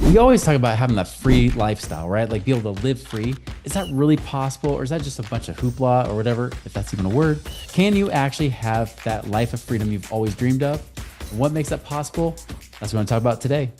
We always talk about having that free lifestyle, right? Like be able to live free. Is that really possible? Or is that just a bunch of hoopla or whatever, if that's even a word? Can you actually have that life of freedom you've always dreamed of? And what makes that possible? That's what we're going to talk about today.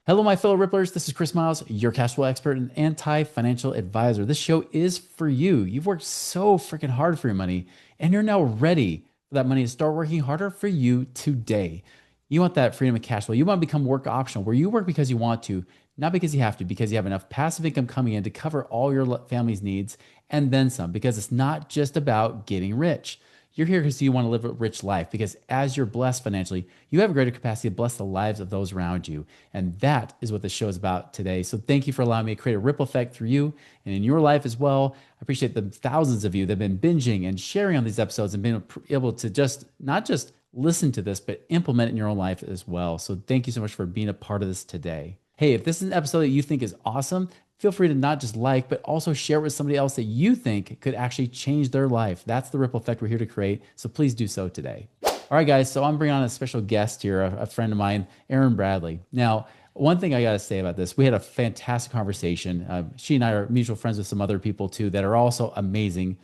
Hello, my fellow Ripplers. This is Chris Miles, your cash flow expert and anti-financial advisor. This show is for you. You've worked so freaking hard for your money, and you're now ready for that money to start working harder for you today. You want that freedom of cash flow. You want to become work optional, where you work because you want to, not because you have to, because you have enough passive income coming in to cover all your family's needs and then some, because it's not just about getting rich. You're here because you want to live a rich life, because as you're blessed financially, you have a greater capacity to bless the lives of those around you. And that is what the show is about today. So thank you for allowing me to create a ripple effect through you and in your life as well. I appreciate the thousands of you that have been binging and sharing on these episodes and being able to just not just listen to this, but implement it in your own life as well. So thank you so much for being a part of this today. Hey, if this is an episode that you think is awesome, feel free to not just like, but also share with somebody else that you think could actually change their life. That's the ripple effect we're here to create. So please do so today. All right, guys. So I'm bringing on a special guest here, a friend of mine, Erin Bradley. Now, one thing I got to say about this, we had a fantastic conversation. She and I are mutual friends with some other people too that are also amazing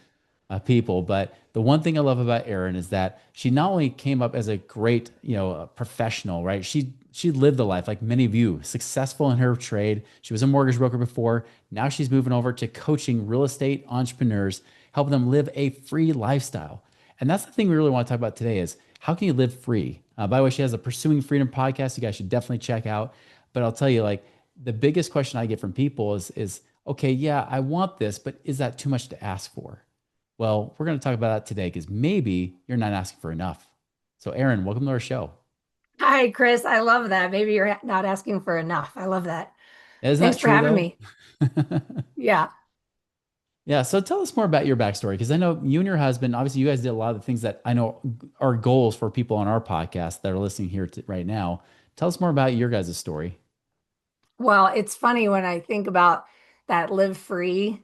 people. But the one thing I love about Erin is that she not only came up as a great, professional, right? She lived the life like many of you, successful in her trade. She was a mortgage broker before. Now she's moving over to coaching real estate entrepreneurs, helping them live a free lifestyle. And that's the thing we really want to talk about today is how can you live free? By the way, she has a Pursuing Freedom podcast you guys should definitely check out. But I'll tell you, like the biggest question I get from people is okay, yeah, I want this, but is that too much to ask for? Well, we're going to talk about that today because maybe you're not asking for enough. So Erin, welcome to our show. Hi, Chris. I love that. Maybe you're not asking for enough. I love that. Isn't that Thanks for true having though? me. Yeah. Yeah. So tell us more about your backstory because I know you and your husband, obviously, you guys did a lot of the things that I know are goals for people on our podcast that are listening here right now. Tell us more about your guys' story. Well, it's funny when I think about that live free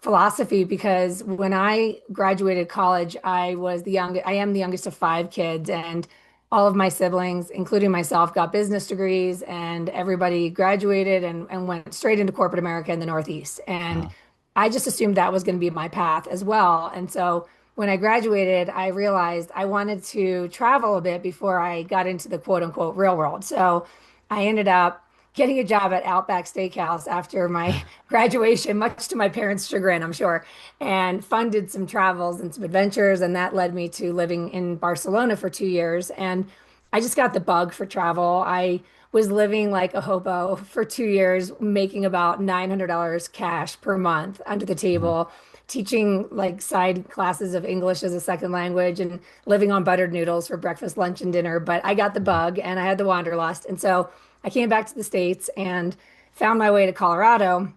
philosophy because when I graduated college, I am the youngest of five kids, and all of my siblings, including myself, got business degrees, and everybody graduated and went straight into corporate America in the Northeast. And Uh, I just assumed that was going to be my path as well. And so when I graduated, I realized I wanted to travel a bit before I got into the quote unquote real world. So I ended up getting a job at Outback Steakhouse after my graduation, much to my parents' chagrin, I'm sure, and funded some travels and some adventures. And that led me to living in Barcelona for 2 years. And I just got the bug for travel. I was living like a hobo for 2 years, making about $900 cash per month under the uh, table, teaching like side classes of English as a second language and living on buttered noodles for breakfast, lunch, and dinner. But I got the bug and I had the wanderlust. And so I came back to the States and found my way to Colorado,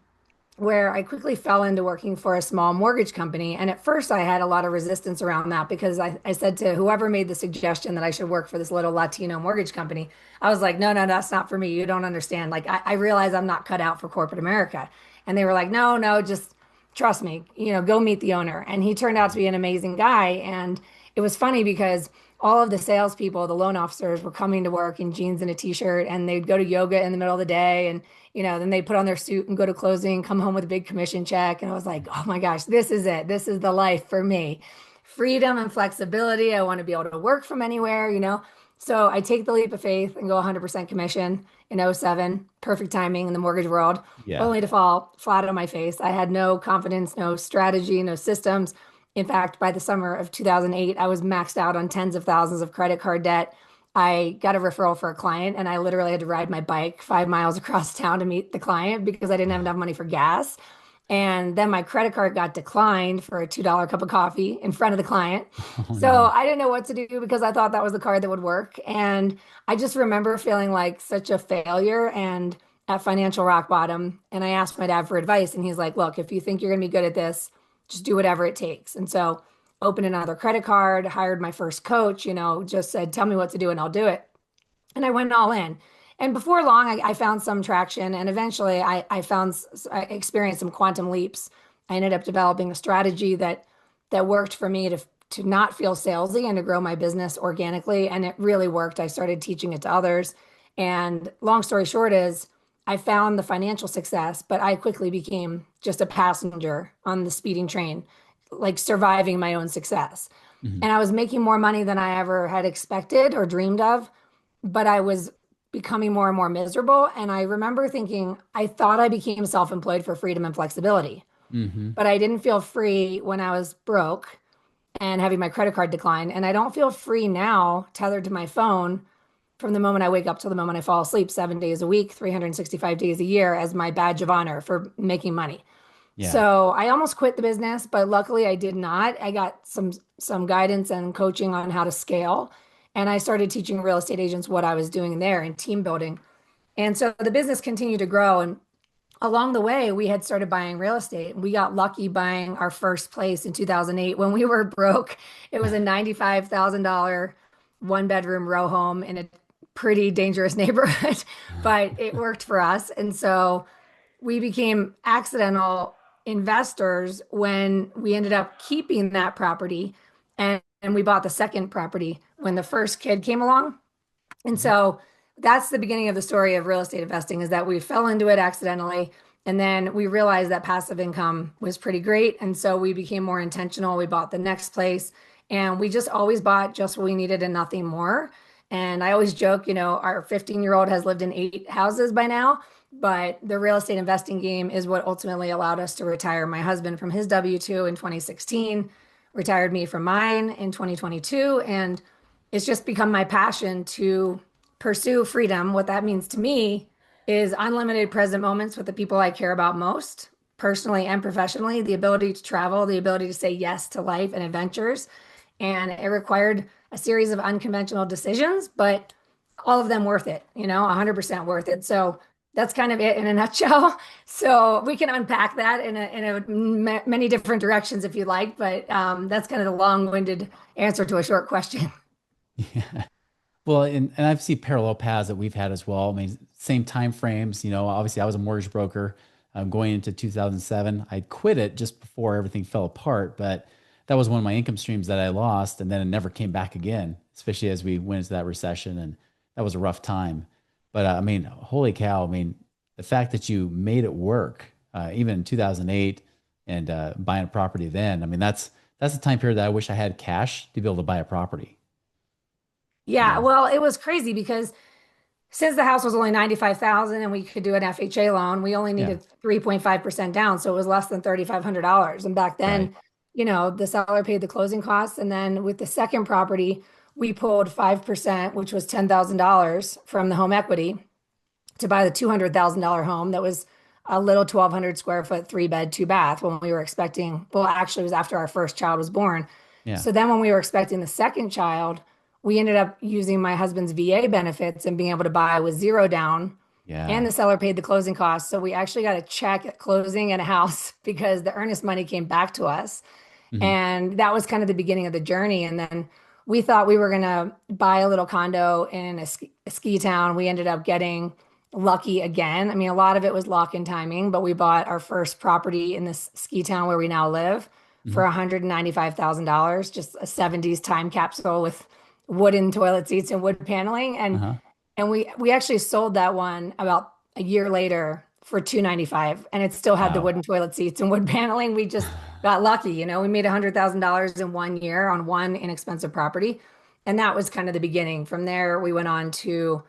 where I quickly fell into working for a small mortgage company. And at first, I had a lot of resistance around that because I said to whoever made the suggestion that I should work for this little Latino mortgage company, I was like, no, no, that's not for me. You don't understand. Like, I realize I'm not cut out for corporate America. And they were like, no, no, just trust me, go meet the owner. And he turned out to be an amazing guy. And it was funny because all of the salespeople, the loan officers, were coming to work in jeans and a t-shirt, and they'd go to yoga in the middle of the day. And then they put on their suit and go to closing, come home with a big commission check. And I was like, oh my gosh, this is it. This is the life for me. Freedom and flexibility. I want to be able to work from anywhere. So I take the leap of faith and go 100% commission in '07. Perfect timing in the mortgage world, yeah. only to fall flat on my face. I had no confidence, no strategy, no systems. In fact, by the summer of 2008, I was maxed out on tens of thousands of credit card debt. I got a referral for a client and I literally had to ride my bike 5 miles across town to meet the client because I didn't have enough money for gas. And then my credit card got declined for a $2 cup of coffee in front of the client. Oh So no. I didn't know what to do because I thought that was the card that would work. And I just remember feeling like such a failure and at financial rock bottom. And I asked my dad for advice, and he's like, look, if you think you're going to be good at this, just do whatever it takes. And so opened another credit card, hired my first coach, just said, tell me what to do and I'll do it. And I went all in. And before long, I found some traction, and eventually I experienced some quantum leaps. I ended up developing a strategy that worked for me to not feel salesy and to grow my business organically, and it really worked. I started teaching it to others, and long story short is I found the financial success, but I quickly became just a passenger on the speeding train, like surviving my own success. Hmm. And I was making more money than I ever had expected or dreamed of, but I was becoming more and more miserable. And I remember thinking, I thought I became self-employed for freedom and flexibility, Hmm. but I didn't feel free when I was broke and having my credit card decline. And I don't feel free now, tethered to my phone from the moment I wake up till the moment I fall asleep, 7 days a week, 365 days a year, as my badge of honor for making money. Yeah. So I almost quit the business, but luckily I did not. I got some guidance and coaching on how to scale. And I started teaching real estate agents what I was doing there and team building. And so the business continued to grow. And along the way, we had started buying real estate. We got lucky buying our first place in 2008 when we were broke. It was a $95,000 one bedroom row home in a pretty dangerous neighborhood, but it worked for us. And so we became accidental investors when we ended up keeping that property, and we bought the second property when the first kid came along. And Mhm. so that's the beginning of the story of real estate investing, is that we fell into it accidentally. And then we realized that passive income was pretty great. And so we became more intentional. We bought the next place, and we just always bought just what we needed and nothing more. And I always joke, our 15-year-old has lived in 8 houses by now, but the real estate investing game is what ultimately allowed us to retire my husband from his W-2 in 2016, retired me from mine in 2022. And it's just become my passion to pursue freedom. What that means to me is unlimited present moments with the people I care about most, personally and professionally, the ability to travel, the ability to say yes to life and adventures. And it required a series of unconventional decisions, but all of them worth it, 100% worth it. So that's kind of it in a nutshell. So we can unpack that in many different directions if you like, but that's kind of the long-winded answer to a short question. Yeah. Well, and I've seen parallel paths that we've had as well. I mean, same time frames. Obviously, I was a mortgage broker going into 2007. I quit it just before everything fell apart, but that was one of my income streams that I lost, and then it never came back again, especially as we went into that recession, and that was a rough time. But I mean, holy cow! I mean, the fact that you made it work, even in 2008, and buying a property then. I mean, that's the time period that I wish I had cash to be able to buy a property. You Yeah, know. well, it was crazy because since the house was only 95,000 and we could do an FHA loan, we only Yeah. needed 3.5% down. So it was less than $3,500. And back Right. then, the seller paid the closing costs. And then with the second property, we pulled 5%, which was $10,000 from the home equity to buy the $200,000 home that was a little 1,200 square foot, 3 bed, 2 bath when we were expecting, well, actually, it was after our first child was born. Yeah. So then when we were expecting the second child, we ended up using my husband's VA benefits and being able to buy with zero down, and Yeah. the seller paid the closing costs. So we actually got a check at closing and a house because the earnest money came back to us. Hmm. And that was kind of the beginning of the journey. And then we thought we were going to buy a little condo in a ski town. We ended up getting lucky again. I mean, a lot of it was lock in timing, but we bought our first property in this ski town where we now live Hmm. for $195,000, just a 70s time capsule with wooden toilet seats and wood paneling. Uh-huh. And we actually sold that one about a year later for 295, and it still had the Wow. wooden toilet seats and wood paneling. We just got lucky, we made $100,000 in one year on one inexpensive property. And that was kind of the beginning. From there, we went on to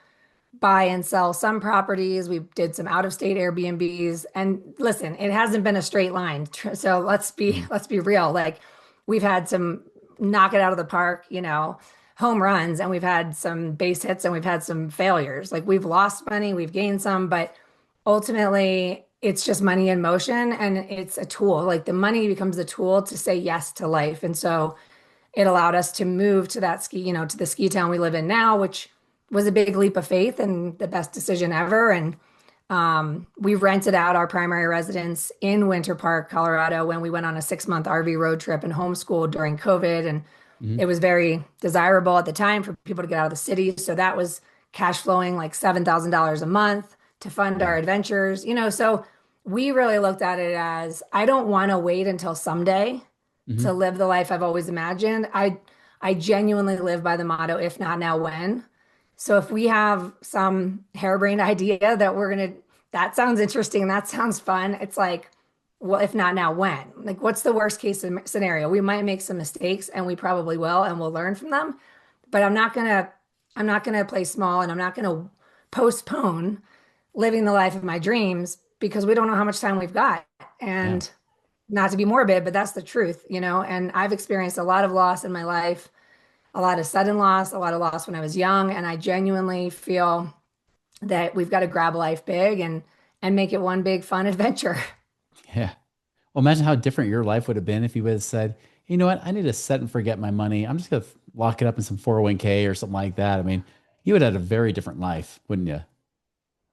buy and sell some properties. We did some out of state Airbnbs. And listen, it hasn't been a straight line. So Mhm. let's be real. Like, we've had some knock it out of the park, home runs, and we've had some base hits, and we've had some failures. Like, we've lost money, we've gained some, but ultimately it's just money in motion, and it's a tool. Like, the money becomes a tool to say yes to life. And so it allowed us to move to that to the ski town we live in now, which was a big leap of faith and the best decision ever. And we rented out our primary residence in Winter Park, Colorado, when we went on a 6-month RV road trip and homeschooled during COVID. And Mhm. it was very desirable at the time for people to get out of the city. So that was cash flowing like $7,000 a month to fund Yeah. our adventures, so we really looked at it as I don't want to wait until someday to Hmm. live the life I've always imagined. I genuinely live by the motto, if not now, when. So if we have some harebrained idea that that sounds interesting, that sounds fun, it's like, well, if not now, when? Like, what's the worst case scenario? We might make some mistakes and we probably will, and we'll learn from them. But I'm not gonna play small and I'm not gonna postpone living the life of my dreams because we don't know how much time we've got. Yeah. And not to be morbid, but that's the truth, and I've experienced a lot of loss in my life, a lot of sudden loss, a lot of loss when I was young, and I genuinely feel that we've got to grab life big and make it one big fun adventure. Yeah. Well, imagine how different your life would have been if you would have said, you know what, I need to set and forget my money. I'm just going to lock it up in some 401k or something like that. I mean, you would have had a very different life, wouldn't you?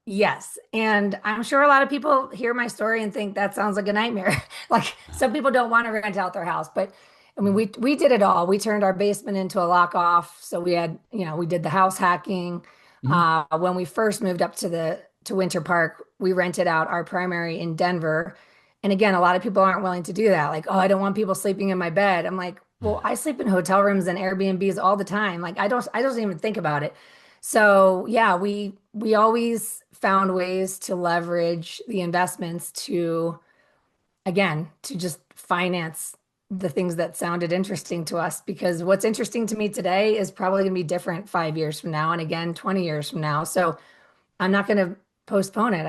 Yes, and I'm sure a lot of people hear my story and think that sounds like a nightmare. Like some people don't want to rent out their house, but I mean, we did it all. We turned our basement into a lock off, so we had, we did the house hacking. Hmm. When we first moved up to Winter Park, we rented out our primary in Denver. And again, a lot of people aren't willing to do that. Like, oh, I don't want people sleeping in my bed. I'm like, well, I sleep in hotel rooms and Airbnbs all the time. Like, I don't even think about it. So yeah, we always found ways to leverage the investments to, again, to just finance the things that sounded interesting to us, because what's interesting to me today is probably going to be different 5 years from now and again 20 years from now. So I'm not going to postpone it.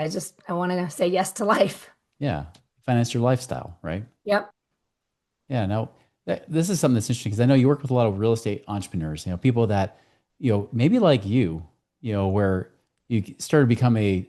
I want to say yes to life. Yeah. Finance your lifestyle, right? Yep. Yeah. Now, this is something that's interesting because I know you work with a lot of real estate entrepreneurs, people that, maybe like you, where you started to become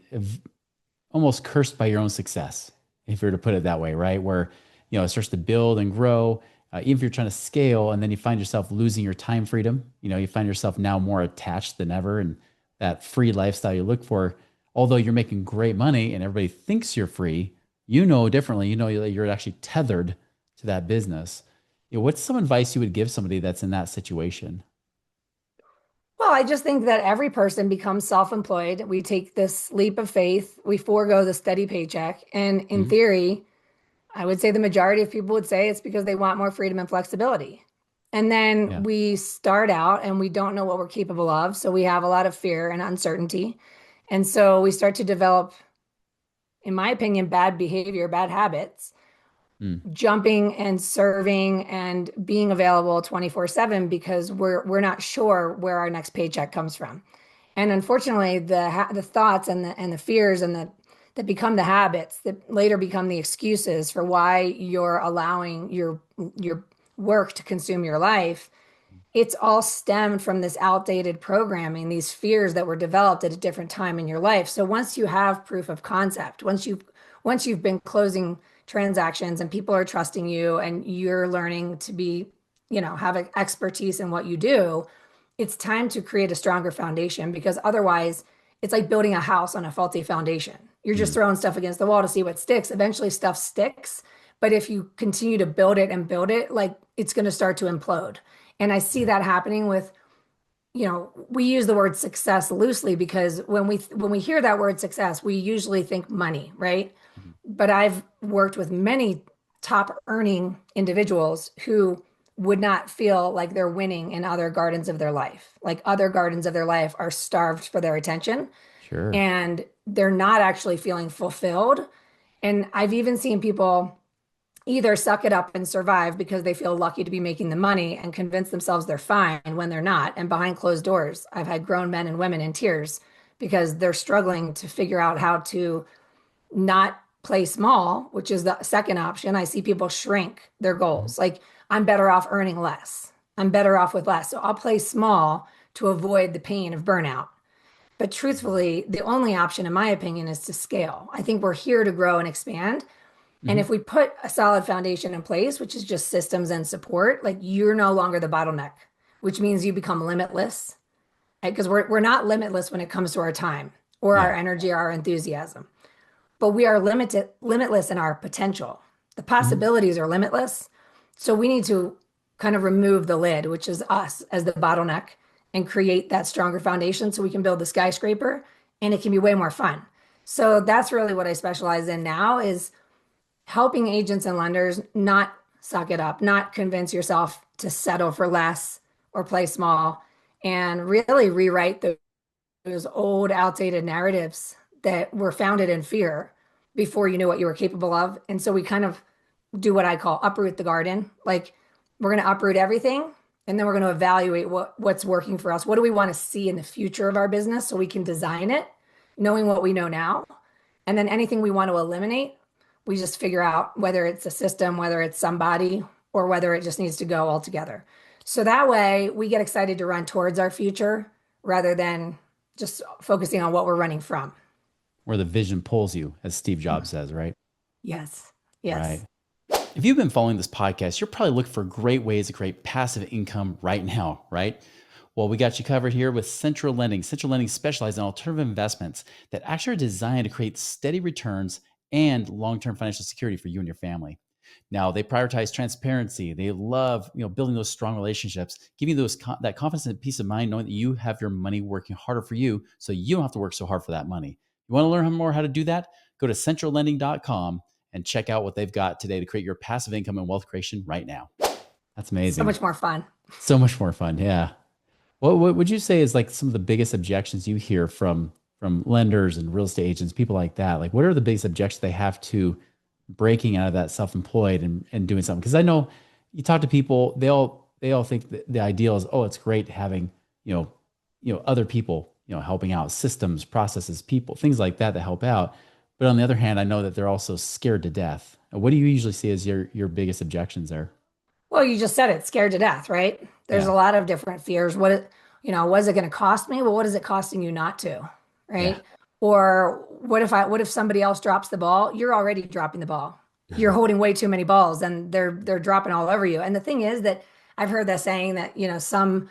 almost cursed by your own success, if you were to put it that way, right? Where, it starts to build and grow, even if you're trying to scale, and then you find yourself losing your time freedom. You find yourself now more attached than ever, and that free lifestyle you look for, although you're making great money and everybody thinks you're free, differently. That you're actually tethered to that business. What's some advice you would give somebody that's in that situation? Well, I just think that every person becomes self-employed. We take this leap of faith, we forego the steady paycheck. And in Hmm. theory, I would say the majority of people would say it's because they want more freedom and flexibility. And then Yeah. we start out and we don't know what we're capable of. So we have a lot of fear and uncertainty. And so we start to develop, in my opinion, bad behavior, bad habits, Mm. jumping and serving and being available 24/7 because we're not sure where our next paycheck comes from. And unfortunately, the thoughts and the fears and the that become the habits that later become the excuses for why you're allowing your work to consume your life. It's all stemmed from this outdated programming, these fears that were developed at a different time in your life. So once you have proof of concept, once you've been closing transactions and people are trusting you and you're learning to be, have expertise in what you do, it's time to create a stronger foundation, because otherwise it's like building a house on a faulty foundation. You're just Mm. throwing stuff against the wall to see what sticks. Eventually stuff sticks, but if you continue to build it, like it's going to start to implode. And I see Yeah. that happening with, we use the word success loosely because when we hear that word success, we usually think money, right? Mhm. But I've worked with many top earning individuals who would not feel like they're winning in other gardens of their life. Like other gardens of their life are starved for their attention Sure. and they're not actually feeling fulfilled. And I've even seen people either suck it up and survive because they feel lucky to be making the money and convince themselves they're fine when they're not. And behind closed doors, I've had grown men and women in tears because they're struggling to figure out how to not play small, which is the second option. I see people shrink their Mhm. goals. Like, I'm better off earning less. I'm better off with less. So I'll play small to avoid the pain of burnout. But truthfully, the only option, in my opinion, is to scale. I think we're here to grow and expand. And Mhm. if we put a solid foundation in place, which is just systems and support, like you're no longer the bottleneck, which means you become limitless. Because we're not limitless when it comes to our time or our Yeah. energy or our enthusiasm, but we are limitless in our potential. The Mhm. possibilities are limitless. So we need to kind of remove the lid, which is us as the bottleneck, and create that stronger foundation so we can build the skyscraper and it can be way more fun. So that's really what I specialize in now is helping agents and lenders not suck it up, not convince yourself to settle for less or play small, and really rewrite those old, outdated narratives that were founded in fear before you knew what you were capable of. And so we kind of do what I call uproot the garden. Like we're going to uproot everything and then we're going to evaluate what's working for us. What do we want to see in the future of our business so we can design it, knowing what we know now. And then anything we want to eliminate, we just figure out whether it's a system, whether it's somebody, or whether it just needs to go altogether. So that way we get excited to run towards our future rather than just focusing on what we're running from. Where the vision pulls you, as Steve Jobs says, right? Yes. Right. Yes. If you've been following this podcast, you're probably looking for great ways to create passive income right now, right? Well, we got you covered here with Central Lending. Central Lending specializes in alternative investments that actually are designed to create steady returns and long-term financial security for you and your family. Now, they prioritize transparency. They love, building those strong relationships, giving you that confidence and peace of mind, knowing that you have your money working harder for you, so you don't have to work so hard for that money. You want to learn more how to do that? Go to centrallending.com and check out what they've got today to create your passive income and wealth creation right now. That's So amazing. much more fun. So much more fun. Yeah. What would you say is like some of the biggest objections you hear from lenders and real estate agents, people like that? Like, what are the biggest objections they have to breaking out of that self-employed and doing something? Because I know you talk to people, they all think that the ideal is, oh, it's great having other people helping out, systems, processes, people, things like that that help out. But on the other hand, I know that they're also scared to death. What do you usually see as your biggest objections there? Well, you just said it, scared to death, right? There's Yeah, a lot of different fears. What is it going to cost me? Well, what is it costing you not to? yeah, Right? Or what if somebody else drops the ball? You're already dropping the ball. You're holding way too many balls and they're dropping all over you. And the thing is that I've heard that saying that, some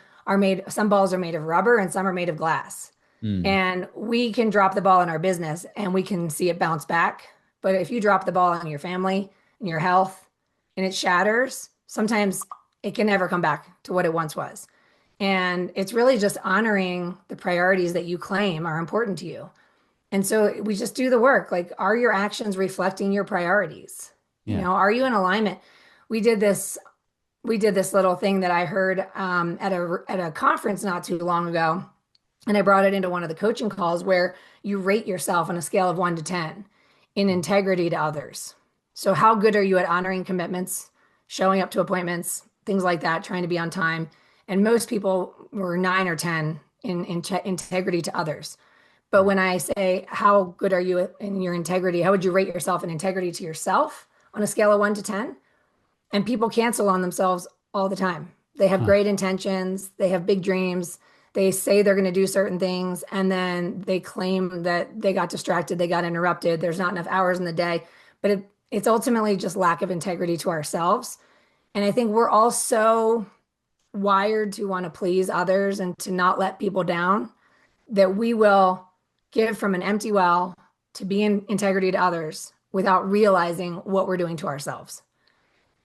balls are made of rubber and some are made of glass. mm, And we can drop the ball in our business and we can see it bounce back. But if you drop the ball on your family and your health and it shatters, sometimes it can never come back to what it once was. And it's really just honoring the priorities that you claim are important to you. And so we just do the work. Like, are your actions reflecting your priorities? yeah. Are you in alignment? We did this, we did this little thing that I heard at a conference not too long ago. And I brought it into one of the coaching calls where you rate yourself on a scale of 1 to 10 in integrity to others. So how good are you at honoring commitments, showing up to appointments, things like that, trying to be on time? And most people were 9 or 10 in integrity to others. But when I say, how good are you in your integrity? How would you rate yourself in integrity to yourself on a scale of 1 to 10? And people cancel on themselves all the time. They have Huh. great intentions, they have big dreams, they say they're going to do certain things, and then they claim that they got distracted, they got interrupted, there's not enough hours in the day. But it's ultimately just lack of integrity to ourselves. And I think we're all so wired to want to please others and to not let people down that we will give from an empty well to be in integrity to others without realizing what we're doing to ourselves.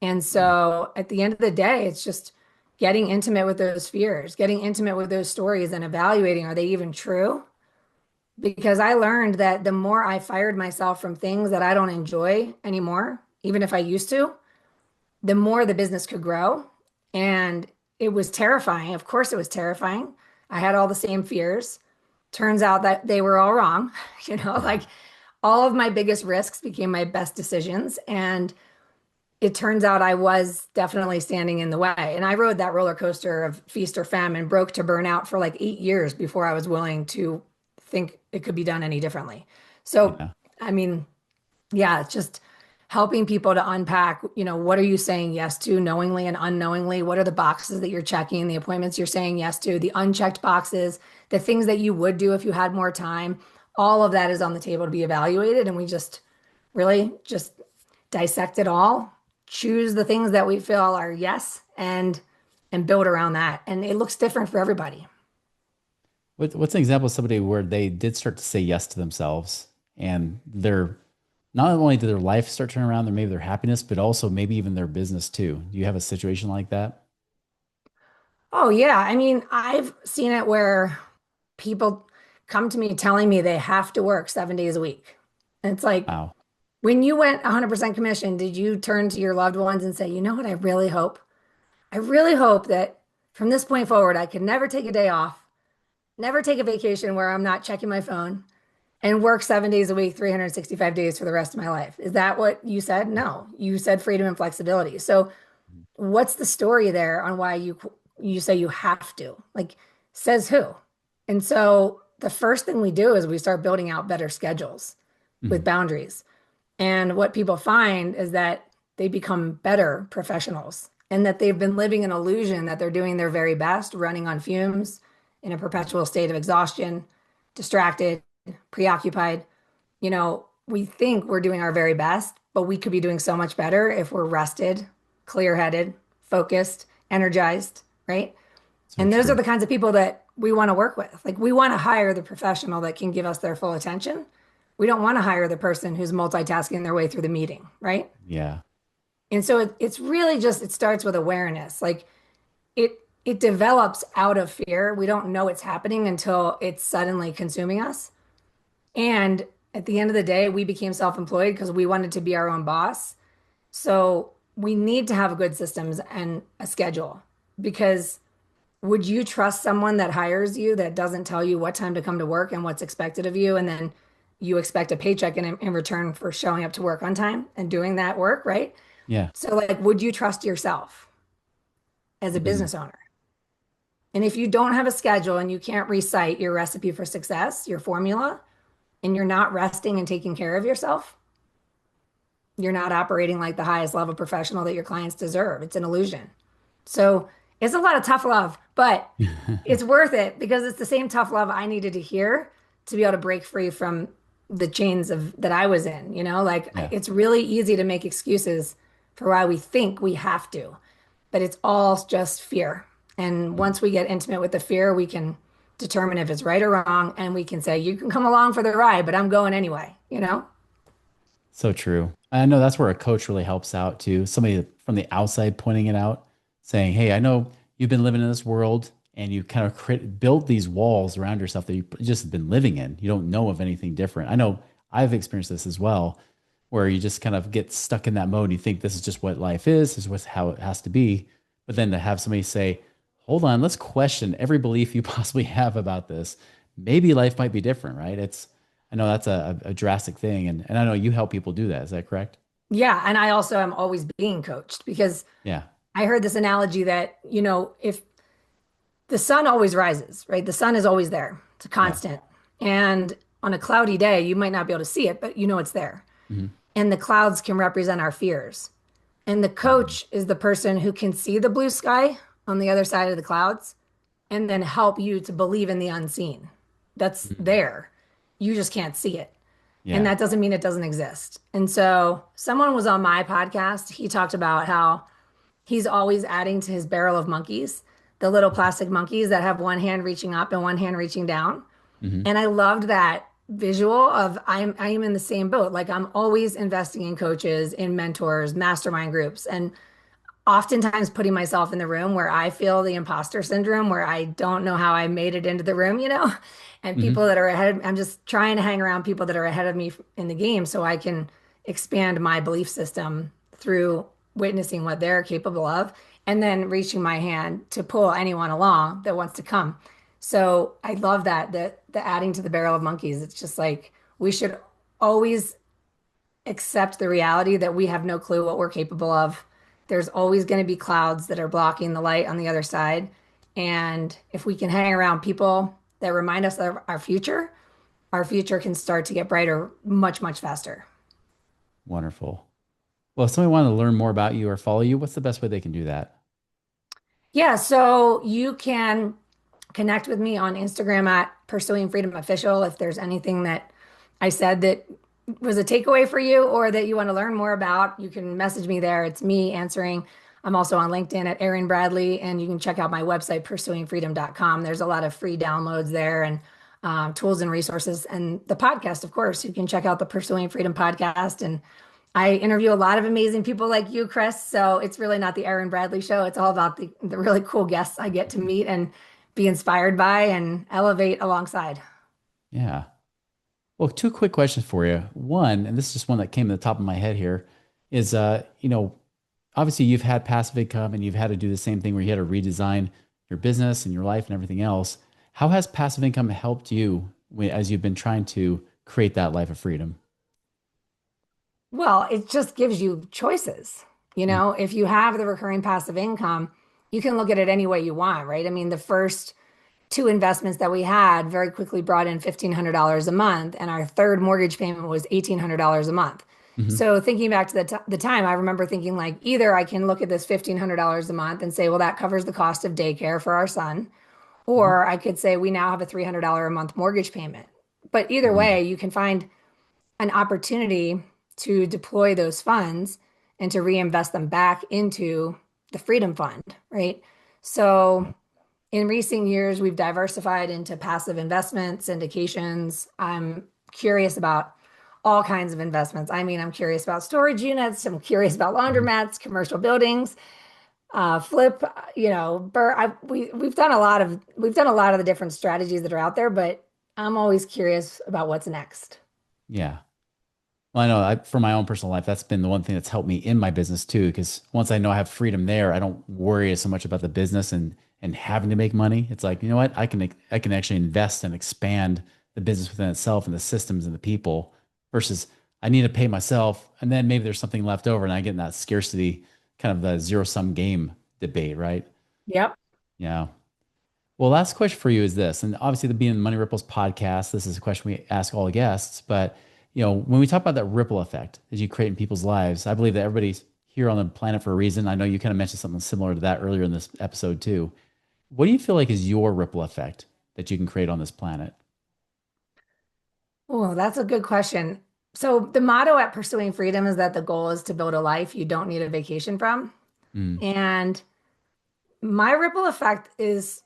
And so at the end of the day, it's just getting intimate with those fears, getting intimate with those stories and evaluating, are they even true? Because I learned that the more I fired myself from things that I don't enjoy anymore, even if I used to, the more the business could grow. And it was terrifying. Of course, it was terrifying. I had all the same fears. Turns out that they were all wrong. Like all of my biggest risks became my best decisions. And it turns out I was definitely standing in the way. And I rode that roller coaster of feast or famine, broke to burnout for like 8 years before I was willing to think it could be done any differently. So, Yeah. I mean, yeah, it's just helping people to unpack, what are you saying yes to knowingly and unknowingly? What are the boxes that you're checking, the appointments you're saying yes to, the unchecked boxes, the things that you would do if you had more time? All of that is on the table to be evaluated. And we just really just dissect it all, choose the things that we feel are yes, and build around that. And it looks different for everybody. What's an example of somebody where they did start to say yes to themselves and their not only did their life start turning around, maybe their happiness, but also maybe even their business too. Do you have a situation like that? Oh, yeah. I mean, I've seen it where people come to me telling me they have to work 7 days a week. And it's like, Wow. when you went 100% commission, did you turn to your loved ones and say, you know what, I really hope? I really hope that from this point forward, I can never take a day off, never take a vacation where I'm not checking my phone and work 7 days a week, 365 days for the rest of my life. Is that what you said? No, you said freedom and flexibility. So what's the story there on why you say you have to? Like, says who? And so the first thing we do is we start building out better schedules with Mhm. boundaries. And what people find is that they become better professionals and that they've been living an illusion that they're doing their very best, running on fumes in a perpetual state of exhaustion, distracted, preoccupied. We think we're doing our very best, but we could be doing so much better if we're rested, clear-headed, focused, energized, right? So And those are true. the kinds of people that we want to work with. Like we want to hire the professional that can give us their full attention. We don't want to hire the person who's multitasking their way through the meeting, right? Yeah. And so it's really just it starts with awareness. Like it it develops out of fear. We don't know it's happening until it's suddenly consuming us. And at the end of the day, we became self-employed because we wanted to be our own boss. So we need to have good systems and a schedule because would you trust someone that hires you that doesn't tell you what time to come to work and what's expected of you? And then you expect a paycheck in return for showing up to work on time and doing that work, right? Yeah. So, like, would you trust yourself as a Mhm. business owner? And if you don't have a schedule and you can't recite your recipe for success, your formula, and you're not resting and taking care of yourself, you're not operating like the highest level professional that your clients deserve. It's an illusion. So it's a lot of tough love, but it's worth it because it's the same tough love I needed to hear to be able to break free from the chains of that I was in, like Yeah. it's really easy to make excuses for why we think we have to, but it's all just fear. And Mhm. once we get intimate with the fear, we can determine if it's right or wrong. And we can say, you can come along for the ride, but I'm going anyway. So true. I know that's where a coach really helps out too. Somebody from the outside pointing it out, saying, "Hey, I know you've been living in this world and you kind of built these walls around yourself that you've just been living in. You don't know of anything different." I know I've experienced this as well, where you just kind of get stuck in that mode. You think this is just what life is, this is what's how it has to be. But then to have somebody say, "Hold on, let's question every belief you possibly have about this. Maybe life might be different, right?" I know that's a drastic thing. And I know you help people do that. Is that correct? Yeah. And I also am always being coached because Yeah. I heard this analogy that, if the sun always rises, right? The sun is always there. It's a Yeah. constant. And on a cloudy day, you might not be able to see it, but you know it's there. Hmm. And the clouds can represent our fears. And the Hmm. coach is the person who can see the blue sky on the other side of the clouds and then help you to believe in the unseen. That's Hmm. there. You just can't see it. And Yeah. that doesn't mean it doesn't exist. And so someone was on my podcast. He talked about how he's always adding to his barrel of monkeys, the little plastic monkeys that have one hand reaching up and one hand reaching down. Hmm. And I loved that visual of I am in the same boat. Like I'm always investing in coaches, in mentors, mastermind groups, and oftentimes putting myself in the room where I feel the imposter syndrome, where I don't know how I made it into the room. And Hmm. people that are ahead, I'm just trying to hang around people that are ahead of me in the game so I can expand my belief system through witnessing what they're capable of and then reaching my hand to pull anyone along that wants to come. So I love that, the adding to the barrel of monkeys. It's just like we should always accept the reality that we have no clue what we're capable of. There's always going to be clouds that are blocking the light on the other side. And if we can hang around people that remind us of our future can start to get brighter much, much faster. Wonderful. Well, if somebody wanted to learn more about you or follow you, what's the best way they can do that? Yeah, so you can connect with me on Instagram at Pursuing Freedom Official if there's anything that I said that was a takeaway for you or that you want to learn more about. You can message me there. It's me answering. I'm also on LinkedIn at Erin Bradley, and you can check out my website, pursuingfreedom.com. There's a lot of free downloads there and tools and resources. And the podcast, of course, you can check out the Pursuing Freedom podcast and I interview a lot of amazing people like you, Chris. So it's really not the Erin Bradley show. It's all about the really cool guests I get to meet and be inspired by and elevate alongside. Yeah. Well, two quick questions for you. One, and this is just one that came to the top of my head here, is obviously you've had passive income and you've had to do the same thing where you had to redesign your business and your life and everything else. How has passive income helped you as you've been trying to create that life of freedom? Well, it just gives you choices. Mm, If you have the recurring passive income, you can look at it any way you want, right? I mean, the first two investments that we had very quickly brought in $1,500 a month, and our third mortgage payment was $1,800 a month. mhm, So thinking back to the time, I remember thinking like either I can look at this $1,500 a month and say, well, that covers the cost of daycare for our son, mhm, or I could say we now have a $300 a month mortgage payment. But either mhm. way, you can find an opportunity to deploy those funds and to reinvest them back into the Freedom Fund, right? So in recent years, we've diversified into passive investments, syndications. I'm curious about all kinds of investments. I mean, I'm curious about storage units. I'm curious about Mhm. laundromats, commercial buildings, flip. We've done a lot of the different strategies that are out there, but I'm always curious about what's next. Yeah. Well, I know for my own personal life, that's been the one thing that's helped me in my business too. Because once I know I have freedom there, I don't worry so much about the business and having to make money. It's like, you know what? I can actually invest and expand the business within itself and the systems and the people versus I need to pay myself and then maybe there's something left over and I get in that scarcity kind of the zero sum game debate, right? Yep. Yeah. Well, last question for you is this, and obviously the Being Money Ripples podcast, this is a question we ask all the guests, but when we talk about that ripple effect that you create in people's lives, I believe that everybody's here on the planet for a reason. I know you kind of mentioned something similar to that earlier in this episode too. What do you feel like is your ripple effect that you can create on this planet? Oh, that's a good question. So the motto at Pursuing Freedom is that the goal is to build a life you don't need a vacation from. Mm, And my ripple effect is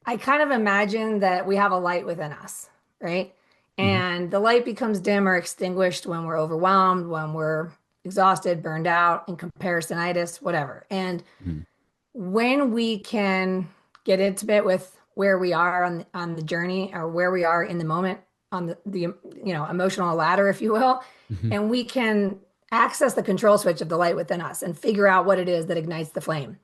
I kind of imagine that we have a light within us, right? mm-hmm, And the light becomes dim or extinguished when we're overwhelmed, when we're exhausted, burned out, in comparisonitis, whatever. And mm-hmm, when we can get intimate with where we are on the journey or where we are in the moment on the emotional ladder, if you will, mm-hmm, and we can access the control switch of the light within us and figure out what it is that ignites the flame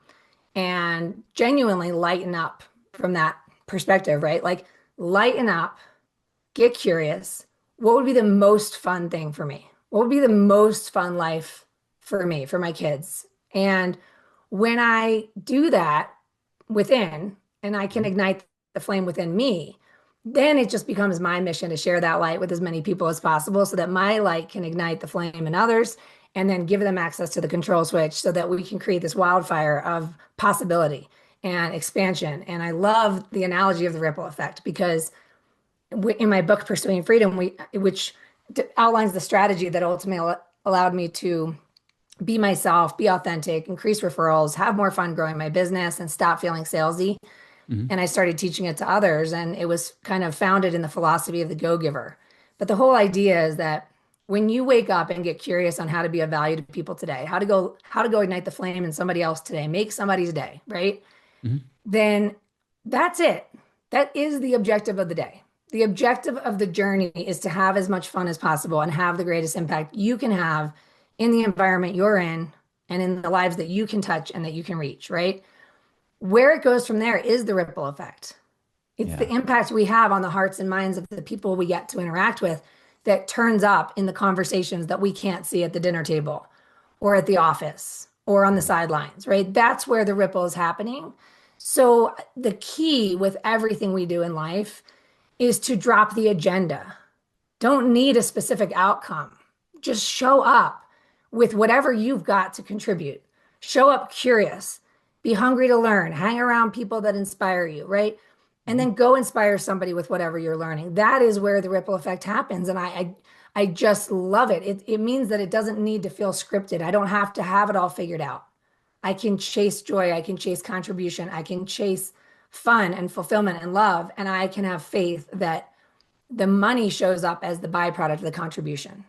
and genuinely lighten up from that perspective, right? Like lighten up, get curious. What would be the most fun thing for me? What would be the most fun life for me, for my kids? And when I do that within, and I can ignite the flame within me, then it just becomes my mission to share that light with as many people as possible so that my light can ignite the flame in others and then give them access to the control switch so that we can create this wildfire of possibility and expansion. And I love the analogy of the ripple effect because in my book Pursuing Freedom, which outlines the strategy that ultimately allowed me to be myself, be authentic, increase referrals, have more fun growing my business, and stop feeling salesy. mm-hmm, And I started teaching it to others, and it was kind of founded in the philosophy of the go-giver. But the whole idea is that when you wake up and get curious on how to be of value to people today, how to go ignite the flame in somebody else today, make somebody's day, right? mm-hmm. Then that's it. That is the objective of the day. The objective of the journey is to have as much fun as possible and have the greatest impact you can have in the environment you're in and in the lives that you can touch and that you can reach, right? Where it goes from there is the ripple effect. It's the Yeah. impact we have on the hearts and minds of the people we get to interact with that turns up in the conversations that we can't see at the dinner table or at the office or on the Mhm. sidelines, right? That's where the ripple is happening. So the key with everything we do in life is to drop the agenda. Don't need a specific outcome. Just show up with whatever you've got to contribute. Show up curious, be hungry to learn, hang around people that inspire you, right? And Mhm. then go inspire somebody with whatever you're learning. That is where the ripple effect happens. And I just love it. It means that it doesn't need to feel scripted. I don't have to have it all figured out. I can chase joy. I can chase contribution. I can chase fun and fulfillment and love. And I can have faith that the money shows up as the byproduct of the contribution.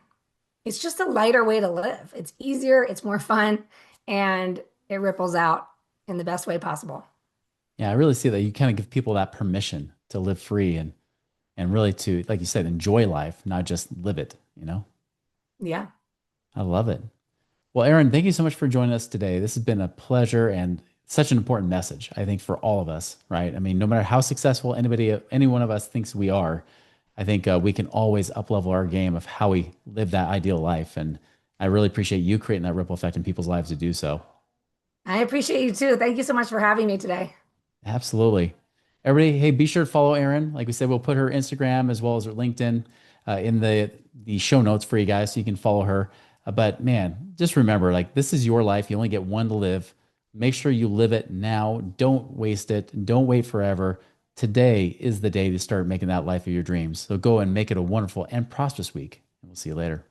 It's just a lighter way to live. It's easier, it's more fun, and it ripples out in the best way possible. Yeah, I really see that you kind of give people that permission to live free and really to, like you said, enjoy life, not just live it, you know? Yeah. I love it. Well, Erin, thank you so much for joining us today. This has been a pleasure and such an important message, I think, for all of us, right? I mean, no matter how successful any one of us thinks we are, I think we can always up level our game of how we live that ideal life. And I really appreciate you creating that ripple effect in people's lives to do so. I appreciate you too. Thank you so much for having me today. Absolutely. Everybody, hey, be sure to follow Erin. Like we said, we'll put her Instagram as well as her LinkedIn in the show notes for you guys so you can follow her. But man, just remember, like this is your life. You only get one to live. Make sure you live it now. Don't waste it. Don't wait forever. Today is the day to start making that life of your dreams. So go and make it a wonderful and prosperous week. And we'll see you later.